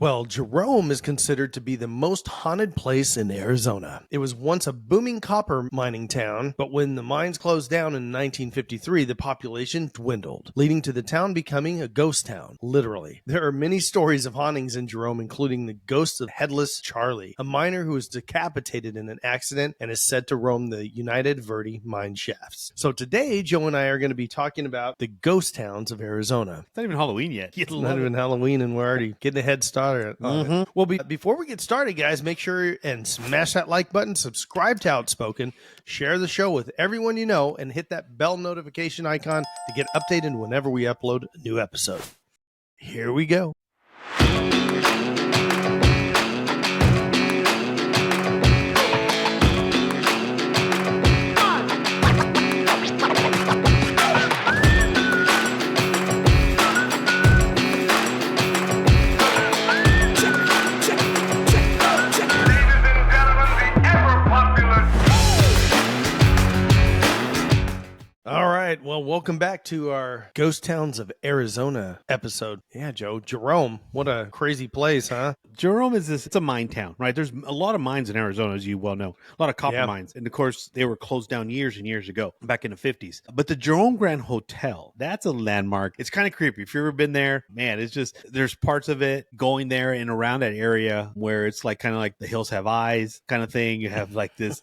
Well, Jerome is considered to be the most haunted place in Arizona. It was once a booming copper mining town, but when the mines closed down in 1953, the population dwindled, leading to the town becoming a ghost town, literally. There are many stories of hauntings in Jerome, including the ghost of Headless Charlie, a miner who was decapitated in an accident and is said to roam the United Verde mine shafts. So today, Joe and I are going to be talking about the ghost towns of Arizona. It's not even Halloween yet. It's not even Halloween, and we're already getting a head start on it. Well, before we get started, guys, make sure and smash that like button, subscribe to Outspoken, share the show with everyone you know, and hit that bell notification icon to get updated whenever we upload a new episode. Here we go. Well, welcome back to our Ghost Towns of Arizona episode. Yeah, Joe, Jerome, what a crazy place, huh? Jerome it's a mine town, right? There's a lot of mines in Arizona, as you well know, a lot of copper mines. And of course, they were closed down years and years ago, back in the 50s. But the Jerome Grand Hotel, that's a landmark. It's kind of creepy. If you've ever been there, man, it's just, there's parts of it going there and around that area where it's like kind of like the hills have eyes kind of thing. You have like this,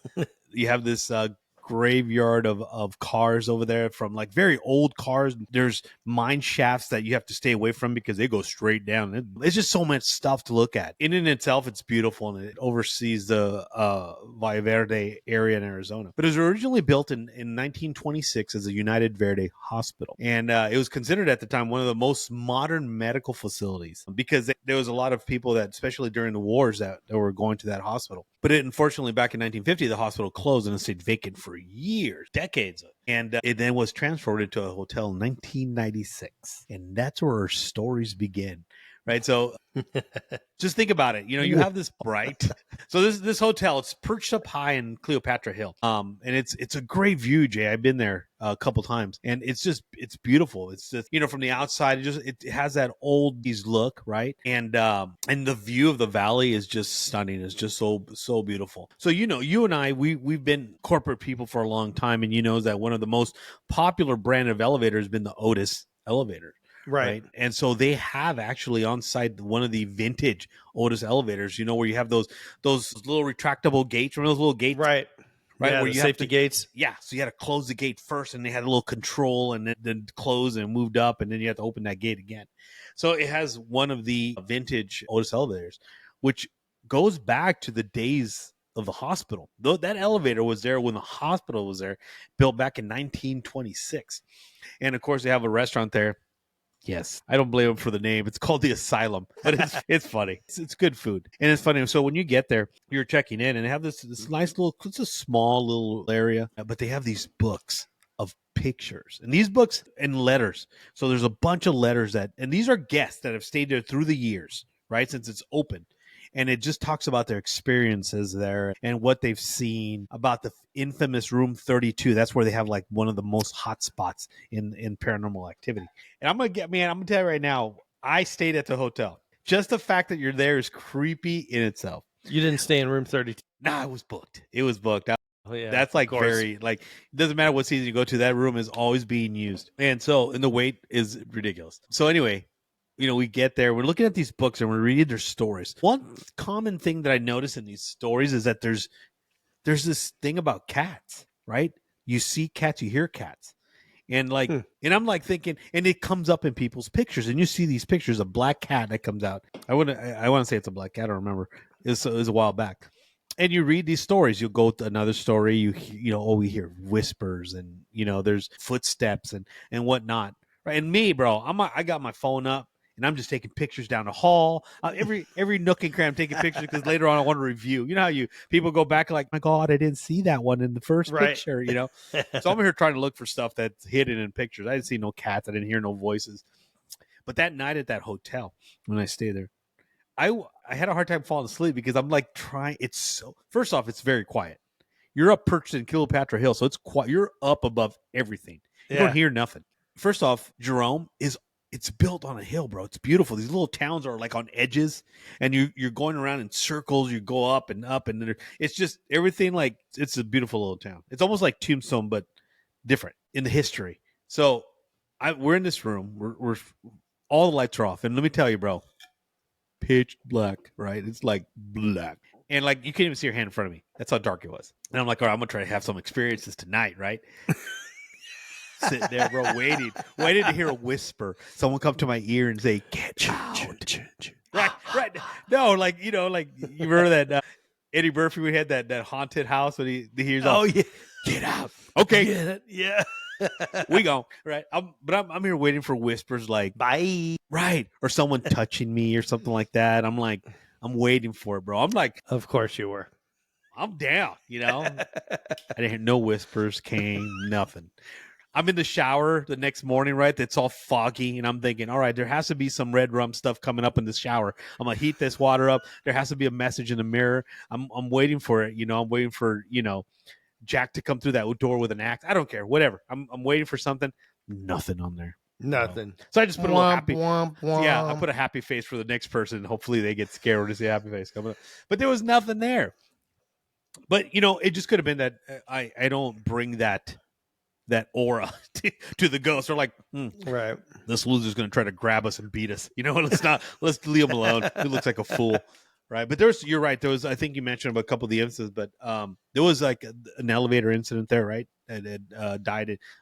graveyard of cars over there, from like very old cars. There's mine shafts that you have to stay away from because they go straight down. It's just so much stuff to look at. In itself, it's beautiful, and it oversees the Valle Verde area in Arizona. But it was originally built in 1926 as a United Verde hospital, and it was considered at the time one of the most modern medical facilities because there was a lot of people that, especially during the wars, that were going to that hospital. But unfortunately, back in 1950, the hospital closed and it stayed vacant for years, decades. And it then was transferred into a hotel in 1996. And that's where our stories begin, right? So just think about it. You have this bright. So this hotel, it's perched up high in Cleopatra Hill. And it's a great view, Jay. I've been there a couple times, and it's beautiful. It's just, from the outside, it has that oldies look, right? And the view of the valley is just stunning. It's just so beautiful. So you and I, we've been corporate people for a long time, and that one of the most popular brand of elevators has been the Otis elevator. Right. And so they have actually on site one of the vintage Otis elevators, where you have those little retractable gates. Remember those little gates? Right. Yeah, where you safety gates. Yeah. So you had to close the gate first, and they had a little control, and then close and moved up, and then you have to open that gate again. So it has one of the vintage Otis elevators, which goes back to the days of the hospital. Though that elevator was there when the hospital was there, built back in 1926. And of course, they have a restaurant there. Yes, I don't blame them for the name. It's called the Asylum, but it's funny. It's good food, and it's funny. So when you get there, you're checking in, and they have this nice little. It's a small little area, but they have these books of pictures, and these books and letters. So there's a bunch of letters and these are guests that have stayed there through the years, right? Since it's open. And it just talks about their experiences there and what they've seen, about the infamous room 32. That's where they have like one of the most hot spots in paranormal activity. And I'm going to tell you right now, I stayed at the hotel. Just the fact that you're there is creepy in itself. You didn't stay in room 32? Nah, it was booked. It was booked. Oh, yeah, that's like very, like, it doesn't matter what season you go to, that room is always being used. And the wait is ridiculous. So anyway, we get there, we're looking at these books and we're reading their stories. One common thing that I notice in these stories is that there's this thing about cats, right? You see cats, you hear cats. And and I'm like thinking, and it comes up in people's pictures, and you see these pictures of black cat that comes out. I want to say it's a black cat. I don't remember. It was a while back. And you read these stories, you'll go to another story, we hear whispers, and there's footsteps and whatnot. Right. And me, bro, I got my phone up. And I'm just taking pictures down the hall. Every nook and cranny, I'm taking pictures because later on I want to review. You know how people go back like, my God, I didn't see that one in the first picture. So I'm here trying to look for stuff that's hidden in pictures. I didn't see no cats. I didn't hear no voices. But that night at that hotel, when I stayed there, I had a hard time falling asleep because I'm like trying. First off, it's very quiet. You're up perched in Cleopatra Hill, so it's quiet. You're up above everything. You don't hear nothing. First off, Jerome is it's built on a hill, bro. It's beautiful. These little towns are like on edges, and you're going around in circles. You go up, and it's just everything. Like it's a beautiful little town. It's almost like Tombstone, but different in the history. So we're in this room. We're all the lights are off, and let me tell you, bro, pitch black. Right? It's like black, and like you can't even see your hand in front of me. That's how dark it was. And I'm like, all right, I'm gonna try to have some experiences tonight, right? Sitting there, bro, waiting to hear a whisper. Someone come to my ear and say, "Get out!" Right. No, like you remember that Eddie Murphy? We had that haunted house when he hears, Oh yeah, get out. Okay, get it. Yeah. we go right. I'm here waiting for whispers like Bye. right or someone touching me or something like that. I'm waiting for it, bro. I'm like, Of course you were. I'm down. I didn't hear no whispers, came nothing. I'm in the shower the next morning, right? It's all foggy, and I'm thinking, all right, there has to be some red rum stuff coming up in the shower. I'm gonna heat this water up. There has to be a message in the mirror. I'm waiting for it. I'm waiting for Jack to come through that door with an axe. I don't care, whatever. I'm waiting for something. Nothing on there. Nothing. So I just put a little happy. Womp. Yeah, I put a happy face for the next person. Hopefully they get scared to see a happy face coming up. But there was nothing there. But it just could have been that I don't bring that aura to the ghost. They're like, right. This loser's going to try to grab us and beat us. Let's leave him alone. He looks like a fool. Right. But you're right. There was, I think you mentioned about a couple of the incidents, but there was like an elevator incident there, right? A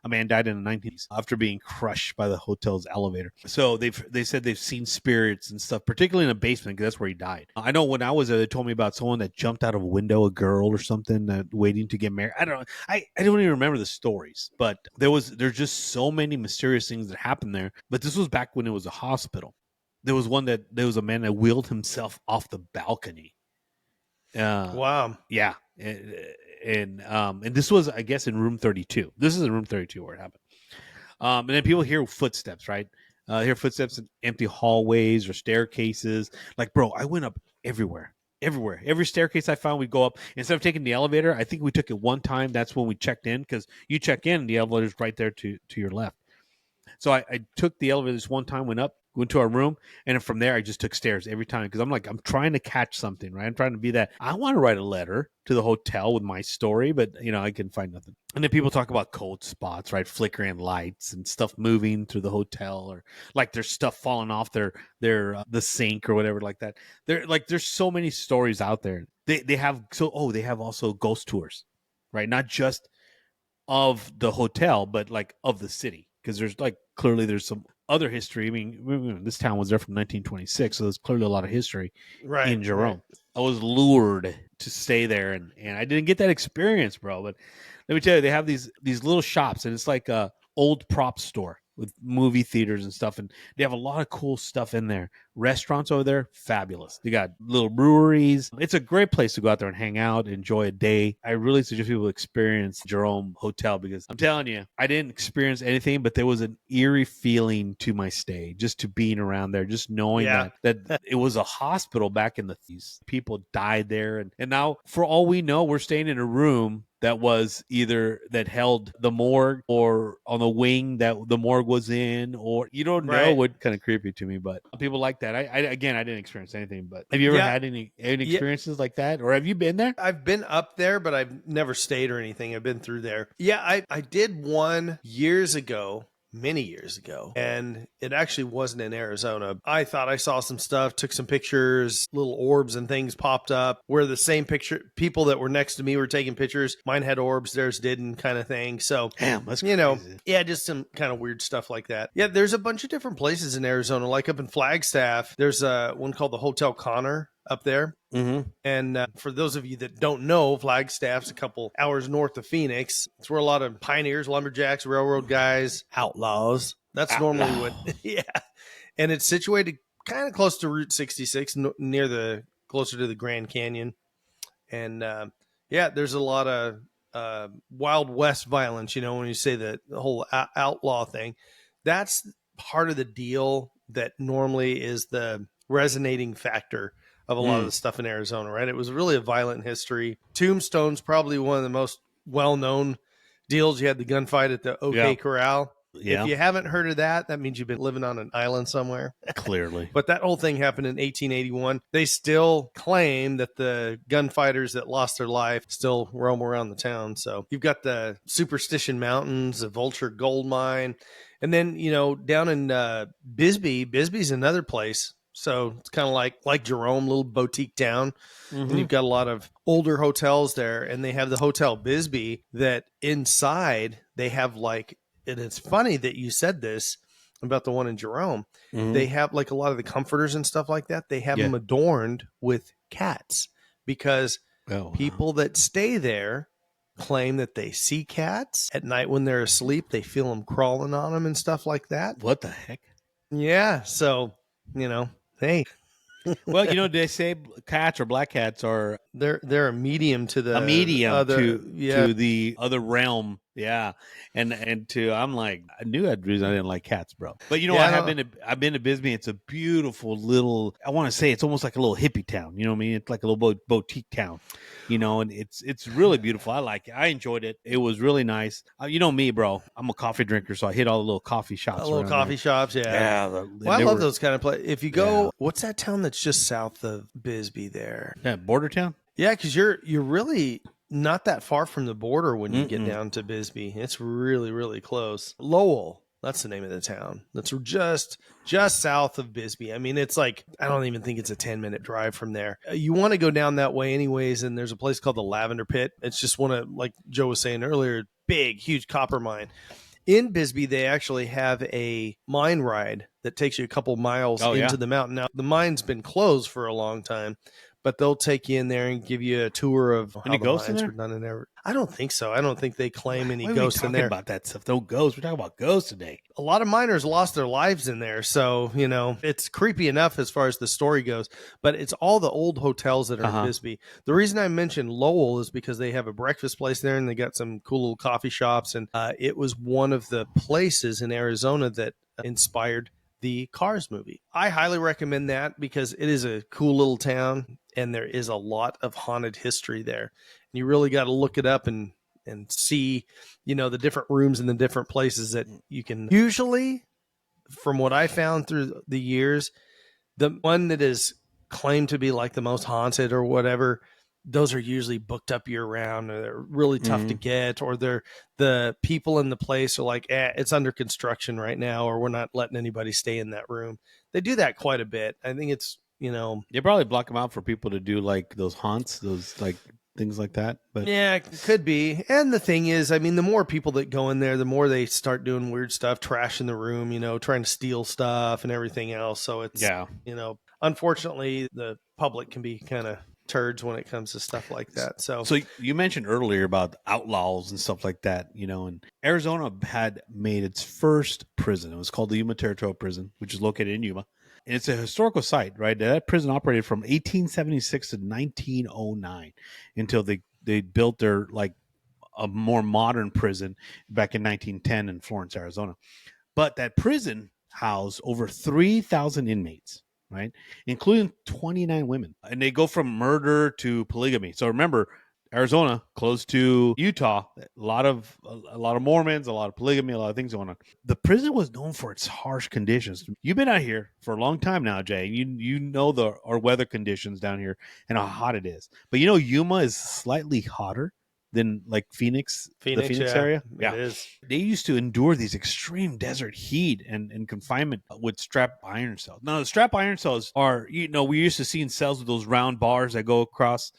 man died in the 1990s after being crushed by the hotel's elevator. So they said they've seen spirits and stuff, particularly in the basement, because that's where he died. I know when I was there, they told me about someone that jumped out of a window, a girl or something, that waiting to get married. I don't know. I don't even remember the stories, but there's just so many mysterious things that happened there. But this was back when it was a hospital. There was a man that wheeled himself off the balcony. Wow. Yeah. And this was, I guess, in room 32. This is in room 32 where it happened. And then people hear footsteps, right? Hear footsteps in empty hallways or staircases. Like, bro, I went up everywhere. Every staircase I found, we'd go up. Instead of taking the elevator, I think we took it one time. That's when we checked in, because you check in and the elevator's right there to your left. So I took the elevator this one time, went to our room, and then from there I just took stairs every time, because I'm trying to catch something, right? I'm trying to be that. I want to write a letter to the hotel with my story, but I can find nothing. And then people talk about cold spots, right? Flickering lights and stuff moving through the hotel, or like there's stuff falling off their the sink or whatever like that. There's so many stories out there. They have also ghost tours, right? Not just of the hotel, but like of the city, because there's clearly there's some other history. I mean, this town was there from 1926, so there's clearly a lot of history in Jerome. Right. I was lured to stay there, and I didn't get that experience, bro. But let me tell you, they have these little shops, and it's like a old prop store with movie theaters and stuff, and they have a lot of cool stuff in there. Restaurants over there, fabulous. They got little breweries. It's a great place to go out there and hang out, enjoy a day. I really suggest people experience Jerome Hotel, because I'm telling you, I didn't experience anything, but there was an eerie feeling to my stay, just to being around there, just knowing that it was a hospital back in the 30s. People died there, and now, for all we know, we're staying in a room that was either that held the morgue, or on the wing that the morgue was in, or you don't know. What kind of creepy to me, but people like that. I didn't experience anything, but have you ever had any experiences like that, or have you been there? I've been up there, but I've never stayed or anything. I've been through there. Yeah, I did one many years ago, and it actually wasn't in Arizona. I thought I saw some stuff, took some pictures, little orbs and things popped up where the same people that were next to me were taking pictures. Mine had orbs, theirs didn't, kind of thing. So, damn, that's crazy. Just some kind of weird stuff like that. Yeah, there's a bunch of different places in Arizona, like up in Flagstaff. There's one called the Hotel Connor up there. Mm-hmm. And for those of you that don't know, Flagstaff's a couple hours north of Phoenix. It's where a lot of pioneers, lumberjacks, railroad guys, outlaws. That's normally what, And it's situated kind of close to Route 66, closer to the Grand Canyon. And there's a lot of Wild West violence, when you say the whole outlaw thing. That's part of the deal that normally is the resonating factor of a lot of the stuff in Arizona, right? It was really a violent history. Tombstone's probably one of the most well-known deals. You had the gunfight at the OK Corral. Yeah. If you haven't heard of that, that means you've been living on an island somewhere. Clearly. But that whole thing happened in 1881. They still claim that the gunfighters that lost their life still roam around the town. So you've got the Superstition Mountains, the Vulture Gold Mine. And then, down in Bisbee's another place. So it's kind of like Jerome, little boutique town. Mm-hmm. And you've got a lot of older hotels there. And they have the Hotel Bisbee that inside they have and it's funny that you said this about the one in Jerome. Mm-hmm. They have a lot of the comforters and stuff like that. They have them adorned with cats because people that stay there claim that they see cats at night when they're asleep. They feel them crawling on them and stuff like that. What the heck? Yeah. So, hey. Well, they say cats or black cats are they're a medium to the to the other realm. Yeah. And I'm like, I knew that reason I didn't like cats, bro. But I've been to Bisbee. It's a beautiful little, I want to say it's almost like a little hippie town. You know what I mean? It's like a little boutique town, and it's really beautiful. I like it. I enjoyed it. It was really nice. You know me, bro. I'm a coffee drinker, so I hit all the little coffee shops. Shops, yeah. Yeah. I love those kind of places. If you go, what's that town that's just south of Bisbee there? Yeah, border town? Yeah, because you're really not that far from the border when you get down to Bisbee. It's really, really close. Lowell, that's the name of the town. That's just south of Bisbee. I mean, it's I don't even think it's a 10-minute drive from there. You want to go down that way anyways, and there's a place called the Lavender Pit. It's just one of, like Joe was saying earlier, big, huge copper mine. In Bisbee, they actually have a mine ride that takes you a couple miles into the mountain. Now, the mine's been closed for a long time, but they'll take you in there and give you a tour of how the mines were done and everything. I don't think so. I don't think they claim any ghosts in there. About that stuff. No ghosts. We're talking about ghosts today. A lot of miners lost their lives in there. So, it's creepy enough as far as the story goes, but it's all the old hotels that are in Bisbee. The reason I mentioned Lowell is because they have a breakfast place there and they got some cool little coffee shops. And it was one of the places in Arizona that inspired the Cars movie. I highly recommend that because it is a cool little town and there is a lot of haunted history there. And you really got to look it up and see, the different rooms and the different places that you can. Usually, from what I found through the years, the one that is claimed to be the most haunted or whatever, those are usually booked up year round, or they're really tough to get, or the people in the place are it's under construction right now, or we're not letting anybody stay in that room. They do that quite a bit. I think it's, they probably block them out for people to do those haunts, those things like that. But yeah, it could be. And the thing is, I mean, the more people that go in there, the more they start doing weird stuff, trashing the room, trying to steal stuff and everything else. So it's, unfortunately, the public can be kind of turds when it comes to stuff like that. So you mentioned earlier about outlaws and stuff like that, and Arizona had made its first prison. It was called the Yuma Territorial Prison, which is located in Yuma. And it's a historical site, right? That prison operated from 1876 to 1909 until they built their a more modern prison back in 1910 in Florence, Arizona. But that prison housed over 3,000 inmates, right? Including 29 women. And they go from murder to polygamy. So remember, Arizona, close to Utah, a lot of Mormons, a lot of polygamy, a lot of things going on. The prison was known for its harsh conditions. You've been out here for a long time now, Jay. You know our weather conditions down here and how hot it is. But Yuma is slightly hotter than Phoenix, the Phoenix area. Yeah, it is. They used to endure these extreme desert heat and confinement with strap iron cells. Now, the strap iron cells are, we used to see in cells with those round bars that go across,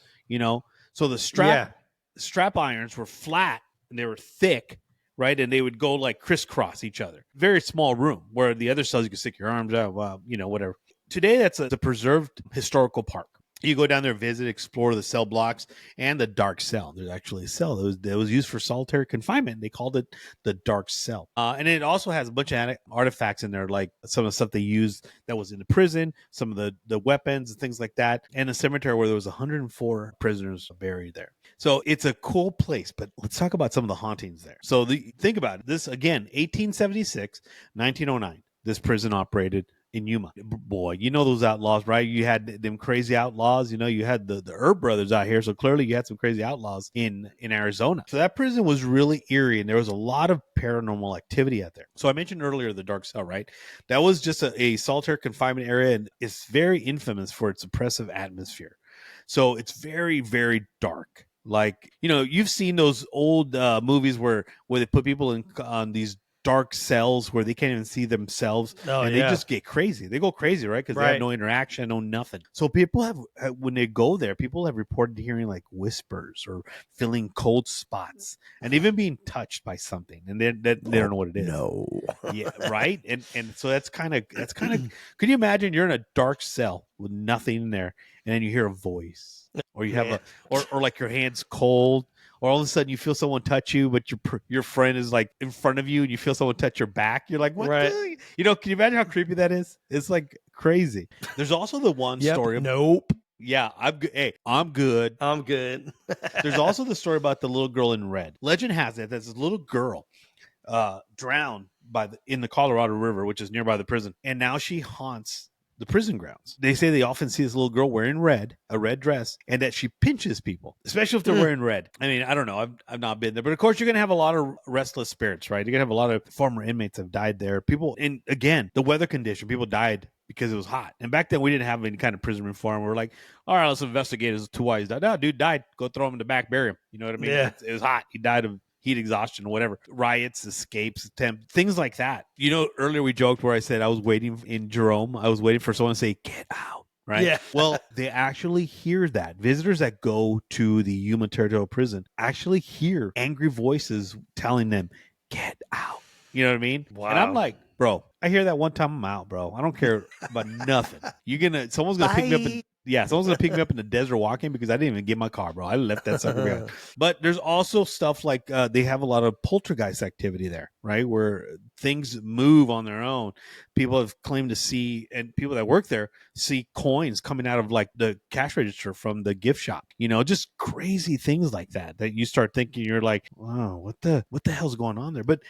So the strap irons were flat and they were thick, right? And they would go crisscross each other. Very small room where the other cells you could stick your arms out, whatever. Today, that's a preserved historical park. You go down there, visit, explore the cell blocks and the dark cell. There's actually a cell that was used for solitary confinement. They called it the dark cell. And it also has a bunch of artifacts in there, like some of the stuff they used that was in the prison, some of the weapons and things like that, and a cemetery where there was 104 prisoners buried there. So it's a cool place, but let's talk about some of the hauntings there. So think about it. This, again, 1876, 1909. This prison operated in Yuma. Boy, you know those outlaws, right? You had them crazy outlaws. You know, you had the Herb brothers out here, so clearly you had some crazy outlaws in Arizona. So that prison was really eerie, and there was a lot of paranormal activity out there. So I mentioned earlier the dark cell, right? That was just a solitary confinement area, and it's very infamous for its oppressive atmosphere. So it's very, very dark. Like, you know, you've seen those old movies where they put people in on these dark cells where they can't even see themselves, and they just get crazy. They go crazy, right? Because they have no interaction, no nothing. So people have, when they go there, people have reported hearing like whispers or feeling cold spots, and even being touched by something, and they don't know what it is. No, yeah, right. And so that's kind of. Could you imagine you're in a dark cell with nothing in there, and then you hear a voice, or you have or like your hand's cold. Or all of a sudden you feel someone touch you, but your friend is like in front of you, and you feel someone touch your back. You're like, what? Right. You know, can you imagine how creepy that is? It's like crazy. There's also the one story. Nope. Yeah, I'm good. Hey, I'm good. I'm good. There's also the story about the little girl in red. Legend has it that this little girl drowned in the Colorado River, which is nearby the prison, and now she haunts the prison grounds. They say they often see this little girl wearing a red dress, and that she pinches people, especially if they're wearing red. I mean, I don't know. I've not been there, but of course you're going to have a lot of restless spirits, right? You're going to have a lot of former inmates have died there. People, and again, the weather condition, people died because it was hot. And back then we didn't have any kind of prison reform. We were like, all right, let's investigate as to why he's died. No, dude died. Go throw him in the back, bury him. You know what I mean? Yeah. It was hot. He died of heat exhaustion, whatever, riots, escapes, things like that. You know, earlier we joked where I said I was waiting in Jerome. I was waiting for someone to say, get out. Right. Yeah. Well, they actually hear that. Visitors that go to the Yuma Territorial Prison actually hear angry voices telling them, get out. You know what I mean? Wow. And I'm like, bro, I hear that one time, I'm out, bro. I don't care about nothing. Someone's gonna pick me up. Someone's gonna pick me up in the desert walking because I didn't even get my car, bro. I left that sucker behind. But there's also stuff like they have a lot of poltergeist activity there, right? Where things move on their own. People have claimed to see, and people that work there see coins coming out of like the cash register from the gift shop. You know, just crazy things like that you start thinking, you're like, wow, what the hell's going on there? But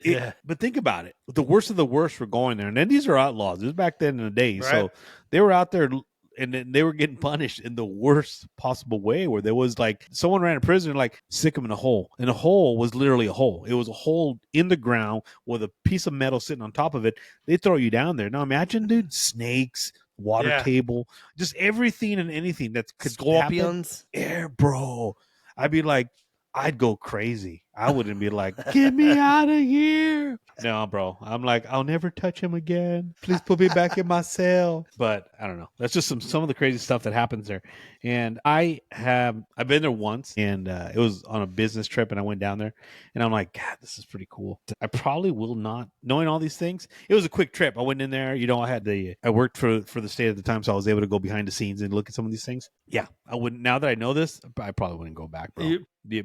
but think about it. The worst of the worst were going there, and then these are outlaws. This was back then in the day, right? So they were out there. And then they were getting punished in the worst possible way, where there was like someone ran a prison, like stick them in a hole. And a hole was literally a hole. It was a hole in the ground with a piece of metal sitting on top of it. They throw you down there. Now imagine, dude, snakes, water table, just everything and anything that could scorpions. Air, bro. I'd go crazy. I wouldn't be like, get me out of here. No, bro. I'm like, I'll never touch him again. Please put me back in my cell. But I don't know. That's just some of the crazy stuff that happens there. And I've been there once, and it was on a business trip, and I went down there, and I'm like, God, this is pretty cool. I probably will not, knowing all these things. It was a quick trip. I went in there. You know, I worked for the state at the time, so I was able to go behind the scenes and look at some of these things. Yeah, I wouldn't. Now that I know this, I probably wouldn't go back, bro.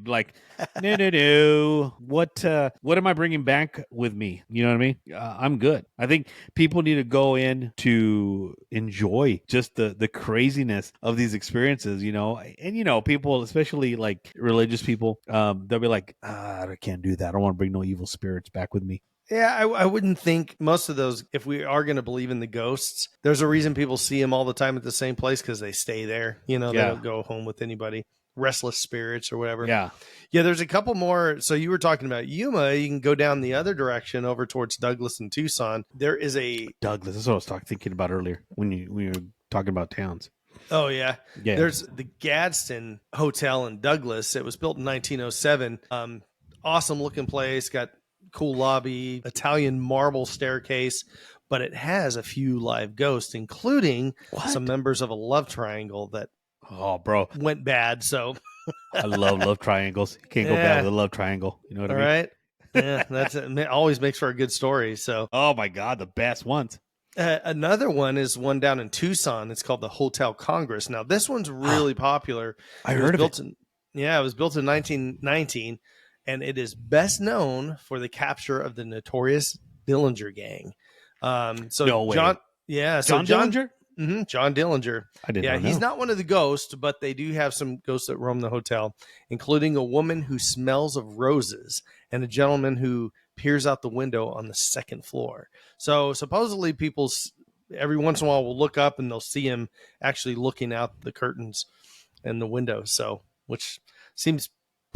Like, no. What am I bringing back with me? You know what I mean? I'm good. I think people need to go in to enjoy just the craziness of these experiences, you know. And, you know, people, especially like religious people, they'll be like, I can't do that. I don't want to bring no evil spirits back with me. Yeah, I wouldn't think most of those, if we are going to believe in the ghosts, there's a reason people see them all the time at the same place, because they stay there. You know, they don't go home with anybody. Restless spirits or whatever. Yeah, there's a couple more. So you were talking about Yuma. You can go down the other direction over towards Douglas and Tucson. There is a Douglas. That's what I was thinking about earlier when you were talking about towns. Oh, yeah. There's the Gadsden Hotel in Douglas. It was built in 1907. Awesome looking place. Got cool lobby, Italian marble staircase, but it has a few live ghosts, including some members of a love triangle that went bad. So I love triangles. You can't go bad with a love triangle. You know what I mean? Right. Yeah, that's it. It always makes for a good story. So, oh my God, the best ones. Another one is one down in Tucson. It's called the Hotel Congress. Now, this one's really popular. I heard of it. It was built in 1919, and it is best known for the capture of the notorious Dillinger Gang. No way. John Dillinger? Mm-hmm, John Dillinger. I didn't know. He's not one of the ghosts, but they do have some ghosts that roam the hotel, including a woman who smells of roses and a gentleman who peers out the window on the second floor. So supposedly people every once in a while we'll look up and they'll see him actually looking out the curtains and the windows. So, which seems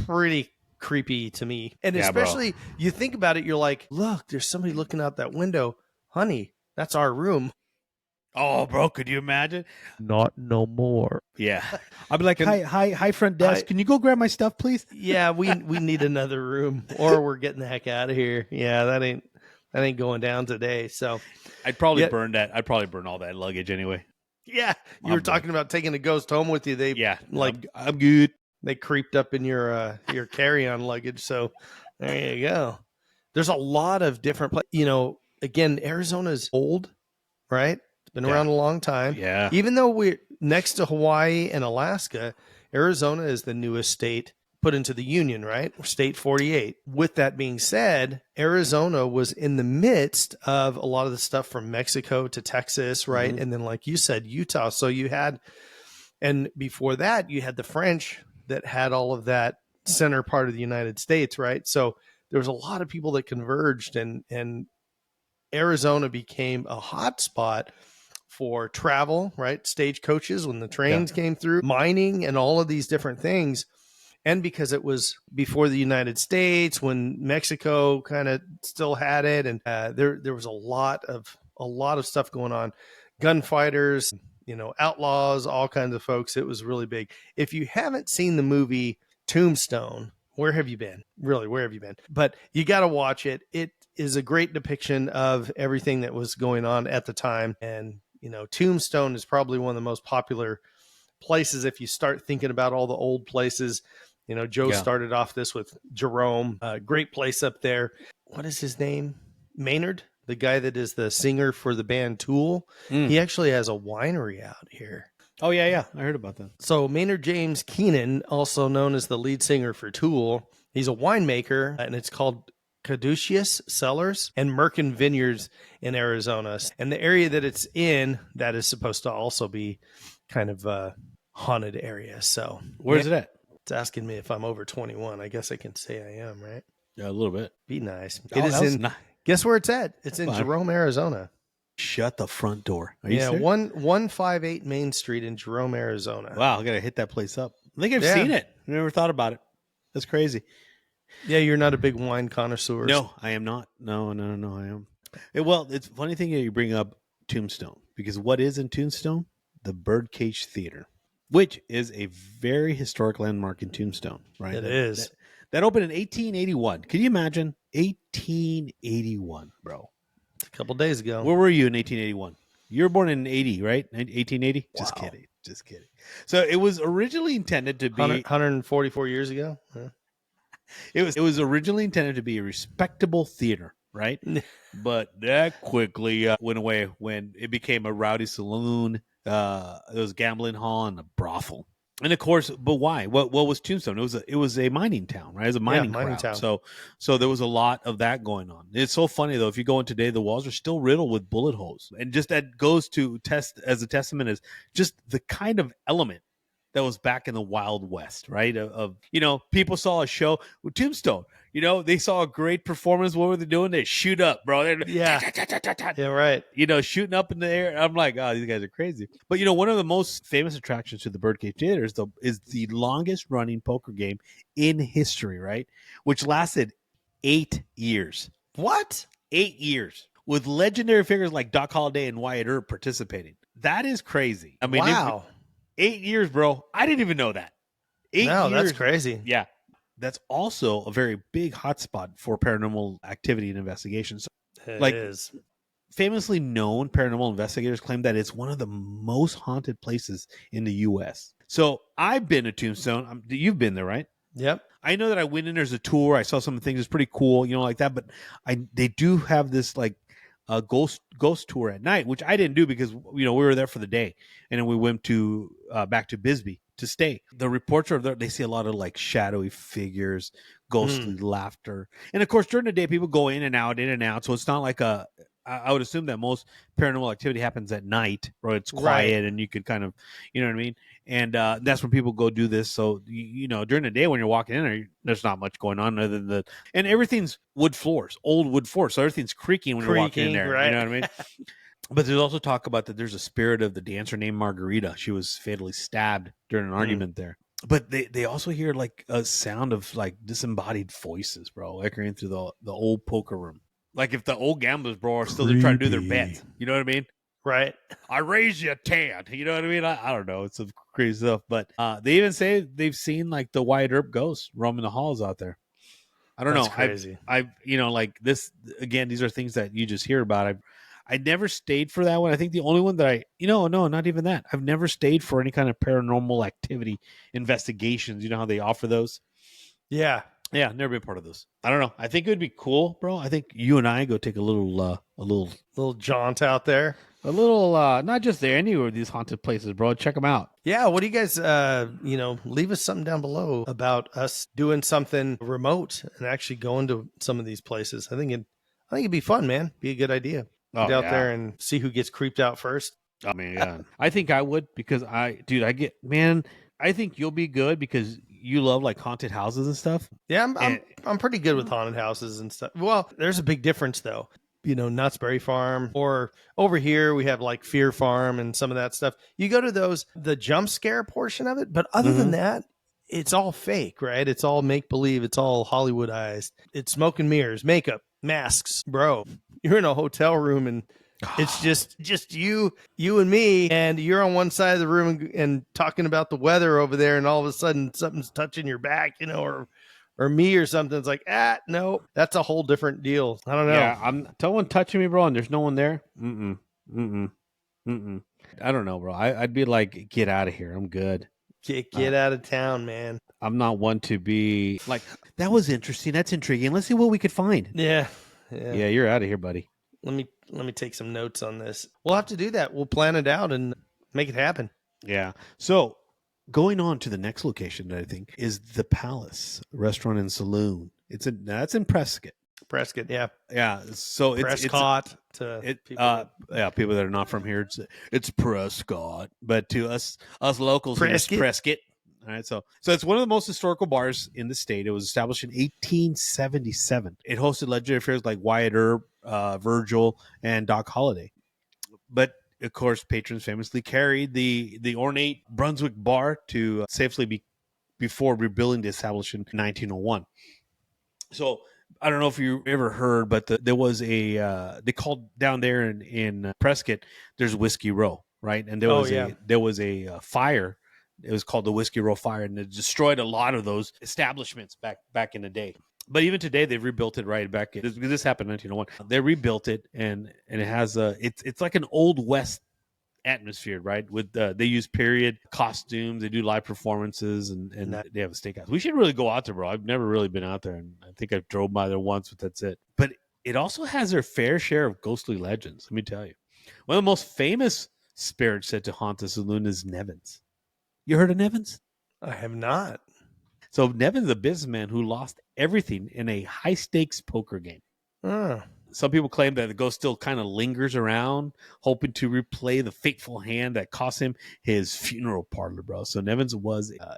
pretty creepy to me. And Yeah, bro. especially you think about it, you're like, look, there's somebody looking out that window. Honey, that's our room. Oh, bro, could you imagine? Not no more. Yeah. I'd be like, Can- hi, front desk. Can you go grab my stuff, please? Yeah, we need another room, or we're getting the heck out of here. Yeah, that ain't going down today. So I'd probably Yeah. burn that. I'd probably burn all that luggage anyway. yeah, you I'm were talking about taking a ghost home with you. They Yeah. like I'm good. they creeped up in your carry-on luggage. So there you go. There's a lot of different again, Arizona's old, right? It's been Yeah. around a long time. Yeah. Even though we're next to Hawaii and Alaska, Arizona is the newest state put into the union, right? State 48. With that being said, Arizona was in the midst of a lot of the stuff from Mexico to Texas, right? Mhm. And then, like you said, Utah. So you had, and before that, you had the French that had all of that center part of the United States, right? So there was a lot of people that converged, and Arizona became a hot spot for travel, right? Stagecoaches when the trains came through, mining, and all of these different things. And because it was before the United States, when Mexico kind of still had it, and there was a lot of stuff going on, gunfighters, outlaws, all kinds of folks. It was really big. If you haven't seen the movie Tombstone, where have you been? Really, where have you been? But you got to watch it. It is a great depiction of everything that was going on at the time. And, Tombstone is probably one of the most popular places if you start thinking about all the old places. Joe started off this with Jerome, great place up there. What is his name? Maynard, the guy that is the singer for the band Tool. He actually has a winery out here. Oh, yeah. I heard about that. So Maynard James Keenan, also known as the lead singer for Tool, he's a winemaker, and it's called Caduceus Cellars and Merkin Vineyards in Arizona. And the area that it's in, that is supposed to also be kind of a haunted area. So Where's it at? it's asking me if I'm over 21. I guess I can say I am, right? Yeah, a little bit. Be nice. Oh, It is that was in. ni- Guess where it's at? It's in Fine. Jerome, Arizona. Shut the front door. Are you Yeah, serious? 158 Main Street in Jerome, Arizona. Wow, I gotta hit that place up. I think I've Yeah. seen it. I never thought about it. That's crazy. Yeah, you're not a big wine connoisseur. No, I am not. No, I am. Well, it's a funny thing that you bring up Tombstone, because what is in Tombstone? The Birdcage Theater, which is a very historic landmark in Tombstone, right? It is. That opened in 1881. Can you imagine? 1881, bro. A couple days ago. Where were you in 1881? You were born in 80, right? 1880? Just Wow. kidding. Just kidding. So it was originally intended to be 144 years ago. Huh? it was originally intended to be a respectable theater, right? But that quickly went away when it became a rowdy saloon, it was a gambling hall, and a brothel. And of course, but why? What was Tombstone? It was a mining town, right? It was a mining town. So there was a lot of that going on. It's so funny though. If you go in today, the walls are still riddled with bullet holes, and just that goes to test as a testament is just the kind of element that was back in the Wild West, right? People saw a show with Tombstone. They saw a great performance. What were they doing? They shoot up, bro. Yeah. Yeah, right. Shooting up in the air. I'm like, oh, these guys are crazy. But one of the most famous attractions to the Birdcage Theater is the longest running poker game in history, right? Which lasted 8 years. What? 8 years with legendary figures like Doc Holliday and Wyatt Earp participating. That is crazy. I mean, wow. 8 years, bro. I didn't even know that. 8 years. That's crazy. Yeah. That's also a very big hotspot for paranormal activity and investigations. It is. Famously known paranormal investigators claim that it's one of the most haunted places in the U.S. So I've been to Tombstone. You've been there, right? Yep. I know that I went in. There's a tour. I saw some of the things. It's pretty cool, like that. But they do have this like a ghost tour at night, which I didn't do because we were there for the day, and then we went to back to Bisbee to stay. The reports are there. They see a lot of like shadowy figures, ghostly laughter, and of course during the day people go in and out. So it's not like I would assume that most paranormal activity happens at night, where it's quiet and you could kind of, you know what I mean? And that's when people go do this. So, during the day when you're walking in there, there's not much going on other than and everything's old wood floors. So everything's creaking when you're walking in there. Right. You know what I mean? But there's also talk about that there's a spirit of the dancer named Margarita. She was fatally stabbed during an argument there. But they also hear like a sound of like disembodied voices, bro, echoing through the old poker room. Like if the old gamblers, bro, are still there trying to do their Creepy. bets. You know what I mean? Right. I raise you a tan. You know what I mean? I don't know. It's some crazy stuff. But they even say they've seen like the Wyatt Earp ghost roaming the halls out there. I don't That's know. crazy. I've like this again. These are things that you just hear about. I never stayed for that one. I think the only one that no, not even that. I've never stayed for any kind of paranormal activity investigations. You know how they offer those? Yeah. Yeah, never been part of those. I don't know. I think it would be cool, bro. I think you and I go take a Little jaunt out there. not just there, anywhere of these haunted places, bro. Check them out. Yeah, what do you guys leave us something down below about us doing something remote and actually going to some of these places. I think it'd be fun, man. Be a good idea. Get out there and see who gets creeped out first. I mean, yeah. I think I would because I think you'll be good because you love like haunted houses and stuff. Yeah, I'm pretty good with haunted houses and stuff. Well, there's a big difference though. Knott's Berry Farm, or over here we have like Fear Farm and some of that stuff. You go to those, the jump scare portion of it, but other than that, it's all fake, right? It's all make believe. It's all Hollywoodized. It's smoke and mirrors, makeup, masks, bro. You're in a hotel room and it's just you and me, and you're on one side of the room and talking about the weather over there, and all of a sudden something's touching your back, or me or something. It's like, no, that's a whole different deal. I don't know. Yeah, I'm someone touching me, bro, and there's no one there. I don't know, bro. I'd be like, get out of here. I'm good. Get out of town, man. I'm not one to be like, that was interesting. That's intriguing. Let's see what we could find. Yeah. You're out of here, buddy. Let me take some notes on this. We'll have to do that. We'll plan it out and make it happen. Yeah. So going on to the next location that I think is the Palace Restaurant and Saloon. That's in Prescott. Prescott, yeah. Yeah. So Prescott people that are not from here, it's Prescott. But to us locals, it's Prescott. All right, so it's one of the most historical bars in the state. It was established in 1877. It hosted legendary figures like Wyatt Earp, Virgil, and Doc Holliday. But of course, patrons famously carried the ornate Brunswick bar to safely before rebuilding the establishment in 1901. So I don't know if you ever heard, but there was they called down there in Prescott. There's Whiskey Row, right? And there was a fire. It was called the Whiskey Row Fire, and it destroyed a lot of those establishments back in the day. But even today, they've rebuilt it right back. This happened in 1901. They rebuilt it, and it has it's like an old West atmosphere, right? With they use period costumes, they do live performances, and they have a steakhouse. We should really go out there, bro. I've never really been out there, and I think I drove by there once, but that's it. But it also has their fair share of ghostly legends. Let me tell you, one of the most famous spirits said to haunt the saloon is Nevins. You heard of Nevins? I have not. So Nevins is a businessman who lost everything in a high stakes poker game. Some people claim that the ghost still kind of lingers around, hoping to replay the fateful hand that cost him his funeral parlor, bro. So Nevins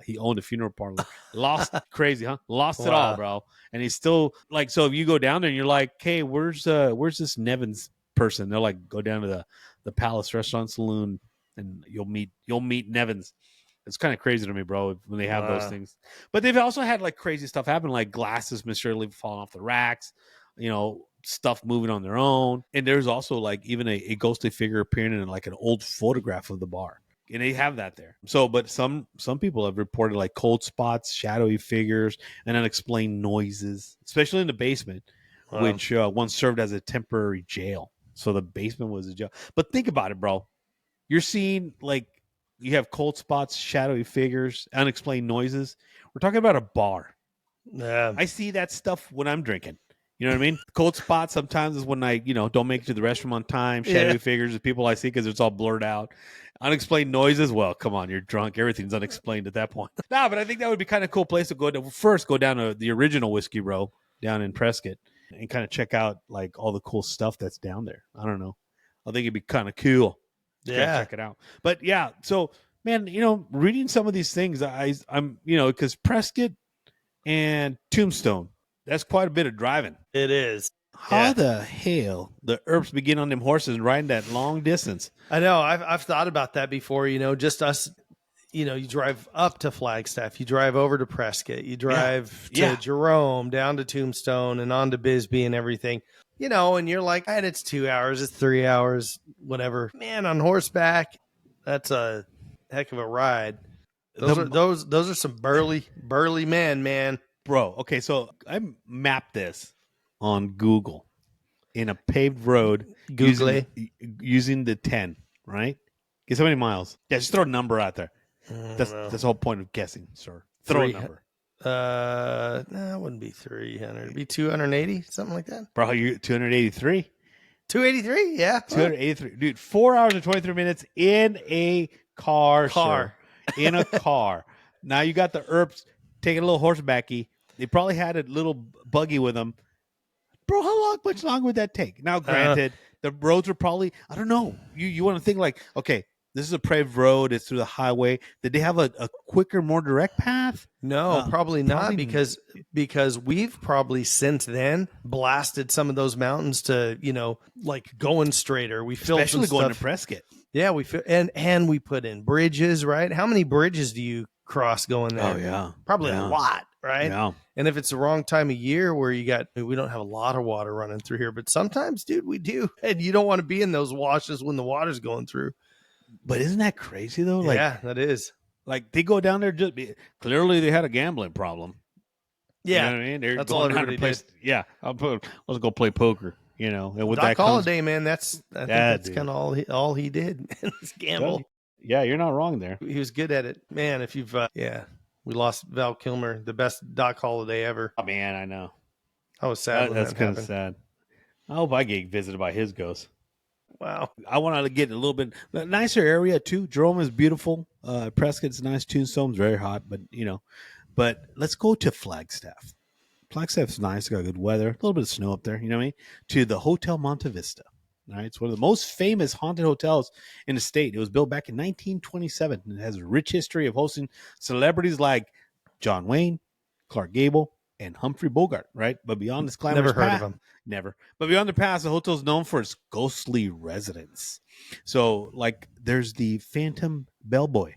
he owned a funeral parlor. Lost, crazy, huh? Lost it all, bro. And he's still like, so if you go down there and you're like, hey, where's this Nevins person? They're like, go down to the Palace Restaurant Saloon and you'll meet Nevins. It's kind of crazy to me, bro, when they have those things. But they've also had like crazy stuff happen, like glasses mysteriously falling off the racks, stuff moving on their own. And there's also like even a ghostly figure appearing in like an old photograph of the bar. And they have that there. So, but some people have reported like cold spots, shadowy figures, and unexplained noises, especially in the basement, which once served as a temporary jail. So the basement was a jail. But think about it, bro. You're seeing like, you have cold spots, shadowy figures, unexplained noises. We're talking about a bar. Yeah. I see that stuff when I'm drinking. You know what I mean? Cold spots sometimes is when I, don't make it to the restroom on time. Shadowy figures is people I see because it's all blurred out. Unexplained noises. Well, come on, you're drunk. Everything's unexplained at that point. No, but I think that would be kind of cool place to go to. First, go down to the original Whiskey Row down in Prescott and kind of check out like all the cool stuff that's down there. I don't know. I think it'd be kind of cool. Yeah, check it out. But yeah, so man, reading some of these things, I'm because Prescott and Tombstone, that's quite a bit of driving. It is. How the hell the Earps begin on them horses and riding that long distance? I know. I've thought about that before. Just us. You drive up to Flagstaff, you drive over to Prescott, you drive to Jerome, down to Tombstone, and on to Bisbee and everything. And you're like, and it's 2 hours, it's 3 hours, whatever. Man, on horseback, that's a heck of a ride. Those are some burly men, man. Bro, okay, so I mapped this on Google in a paved road using the 10, right? Guess how many miles? Yeah, just throw a number out there. That's the whole point of guessing, sir. Throw a number. No, it wouldn't be 300. It'd be 280, something like that. Bro, you 283. 283, yeah. 283. Dude, 4 hours and 23 minutes in a car. Sir. In a car. Now you got the Earps taking a little horsebacky. They probably had a little buggy with them. Bro, much longer would that take? Now, granted, the roads were probably, I don't know. You want to think like, okay, this is a paved road. It's through the highway. Did they have a quicker, more direct path? No, probably not, because we've probably since then blasted some of those mountains to, like going straighter. We filled especially some going stuff. to Prescott. Yeah, and we put in bridges, right? How many bridges do you cross going there? Oh yeah, probably a lot, right? Yeah. And if it's the wrong time of year where we don't have a lot of water running through here, but sometimes, dude, we do, and you don't want to be in those washes when the water's going through. But isn't that crazy though? Like, yeah, that is. Like they go down there clearly they had a gambling problem. Yeah, you know what I mean? They're that's going all down everybody to did. Yeah, let's go play poker. And with Doc that Holliday, man, I think that's kind of all he did. Was gamble. Yeah, you're not wrong there. He was good at it, man. If you've we lost Val Kilmer, the best Doc Holliday ever. Oh man, I know. I was sad. That's kind of sad. I hope I get visited by his ghost. Wow. I want to get a little bit nicer area too. Jerome is beautiful. Prescott's nice. Tombstone's very hot, but let's go to Flagstaff. Flagstaff's nice. Got good weather. A little bit of snow up there. You know what I mean? To the Hotel Monte Vista. All right. It's one of the most famous haunted hotels in the state. It was built back in 1927 and it has a rich history of hosting celebrities like John Wayne, Clark Gable, and Humphrey Bogart, right? But beyond this glamorous never heard of him. Never. But beyond the past, the hotel is known for its ghostly residents. So, like, there's the Phantom Bellboy,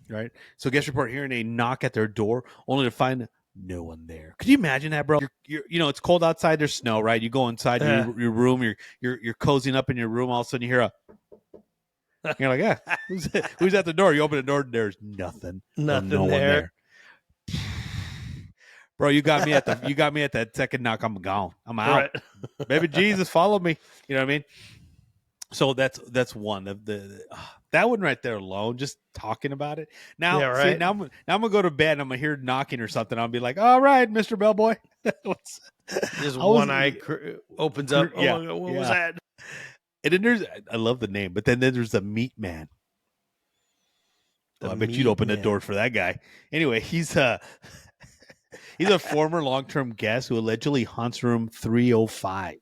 right? So guests report hearing a knock at their door, only to find no one there. Could you imagine that, bro? You're it's cold outside. There's snow, right? You go inside your room. You're cozying up in your room. All of a sudden, you hear you're like, yeah, who's at the door? You open the door. There's nothing. Nothing no there. One there. Bro, you got me at that second knock. I'm gone. I'm out. Right. Baby Jesus, follow me. You know what I mean? So that's one of that one right there alone. Just talking about it now. Yeah, right. See, now I'm gonna go to bed and I'm gonna hear knocking or something. I'll be like, all right, Mr. Bellboy. Just one eye opens up. Yeah, what was that? And then I love the name, but then there's the Meat Man. I bet you'd open the door for that guy. Anyway, he's a former long-term guest who allegedly haunts room 305,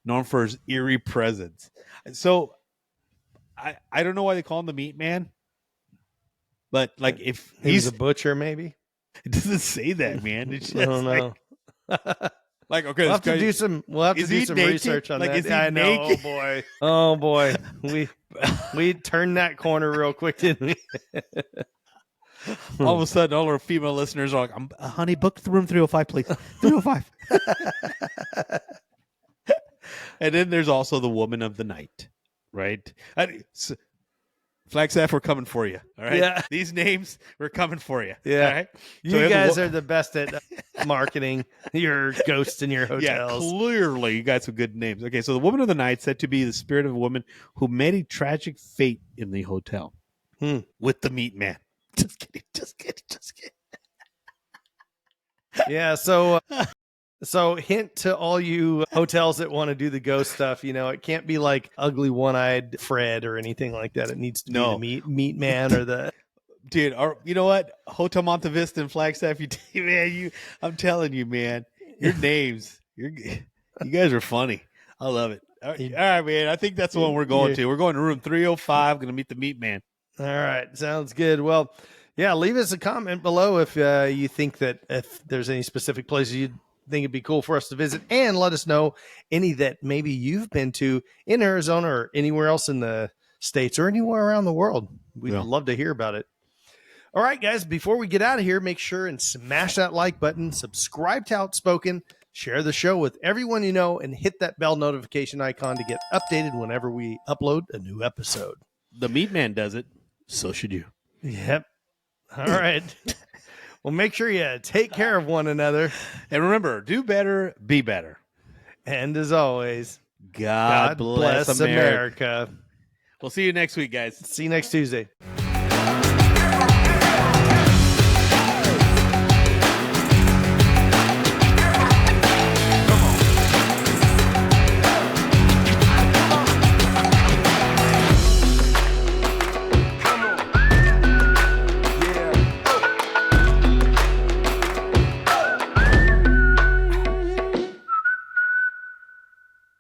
known for his eerie presence. So I don't know why they call him the Meat Man, but like if he's a butcher, maybe. It doesn't say that, man. It's just I don't know. Like okay, we'll have to do some research on that. I know. Naked? Oh boy, we turned that corner real quick, didn't we? All of a sudden, all our female listeners are like, honey, book the room 305, please. 305. And then there's also the woman of the night, right? Flagstaff, we're coming for you. All right. Yeah. These names, we're coming for you. Yeah. All right? You guys are the best at marketing your ghosts in your hotels. Yeah, clearly you got some good names. Okay, so the woman of the night said to be the spirit of a woman who met a tragic fate in the hotel with the Meat Man. Just kidding. Yeah, so hint to all you hotels that want to do the ghost stuff, it can't be like ugly one-eyed Fred or anything like that. It needs to be the meat man or the dude. Or you know what? Hotel Monte Vista and Flagstaff. I'm telling you, man, your names. You guys are funny. I love it. All right, man. I think that's the one we're going to. We're going to room 305. Going to meet the Meat Man. All right, sounds good. Well, yeah, leave us a comment below if you think that if there's any specific places you'd think it'd be cool for us to visit, and let us know any that maybe you've been to in Arizona or anywhere else in the States or anywhere around the world. We'd love to hear about it. All right, guys, before we get out of here, make sure and smash that like button, subscribe to Outspoken, share the show with everyone you know, and hit that bell notification icon to get updated whenever we upload a new episode. The Meat Man does it. So should you. Yep. All right. Well, make sure you take care of one another. And remember, do better, be better. And as always, God bless America. America. We'll see you next week, guys. See you next Tuesday.